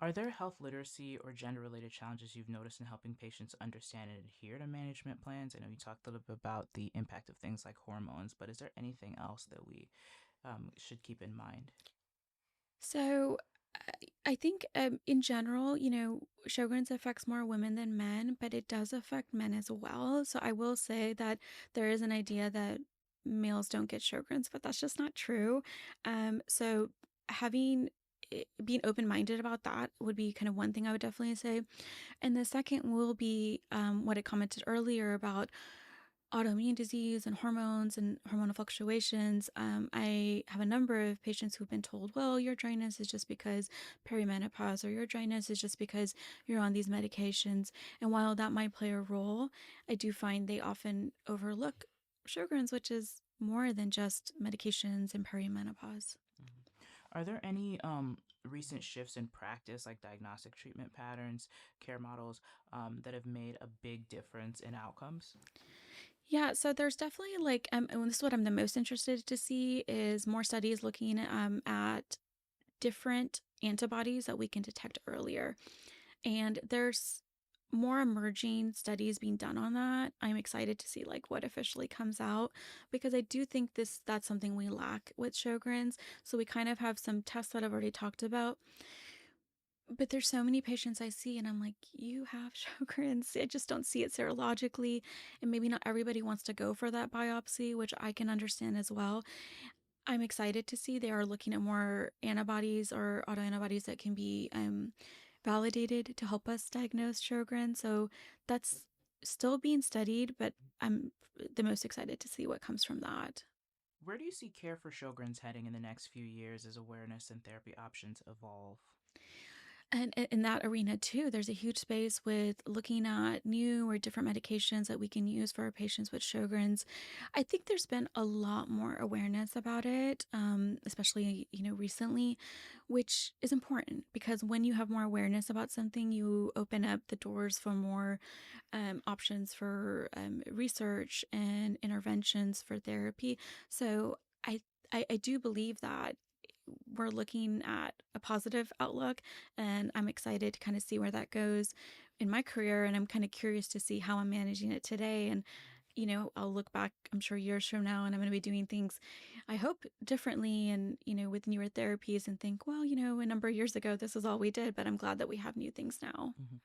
Are there health literacy or gender-related challenges you've noticed in helping patients understand and adhere to management plans? I know you talked a little bit about the impact of things like hormones, but is there anything else that we should keep in mind? So I think in general, Sjogren's affects more women than men, but it does affect men as well. So I will say that there is an idea that males don't get Sjogren's, but that's just not true. So having being open-minded about that would be kind of one thing I would definitely say. And the second will be what I commented earlier about autoimmune disease and hormones and hormonal fluctuations. I have a number of patients who've been told, well, your dryness is just because perimenopause, or your dryness is just because you're on these medications. And while that might play a role, I do find they often overlook Sjogren's, which is more than just medications and perimenopause. Mhm. Are there any recent shifts in practice, like diagnostic treatment patterns, care models, that have made a big difference in outcomes? Yeah, so there's definitely and this is what I'm the most interested to see is more studies looking at different antibodies that we can detect earlier. And there's more emerging studies being done on that. I'm excited to see like what officially comes out because I do think that's something we lack with Sjogren's. So we kind of have some tests that I've already talked about, but there's so many patients I see and I'm like, you have Sjogren's. I just don't see it serologically. And maybe not everybody wants to go for that biopsy, which I can understand as well. I'm excited to see they are looking at more antibodies or autoantibodies that can be validated to help us diagnose Sjogren. So that's still being studied, but I'm the most excited to see what comes from that. Where do you see care for Sjogren's heading in the next few years as awareness and therapy options evolve? And in that arena too, there's a huge space with looking at new or different medications that we can use for our patients with Sjogren's. I think there's been a lot more awareness about it, especially recently, which is important because when you have more awareness about something, you open up the doors for more options for research and interventions for therapy. So I do believe that we're looking at a positive outlook, and I'm excited to kind of see where that goes in my career. And I'm kind of curious to see how I'm managing it today. And, I'll look back, I'm sure, years from now, and I'm going to be doing things I hope differently and, with newer therapies and think, well, a number of years ago, this is all we did, but I'm glad that we have new things now. Mhm.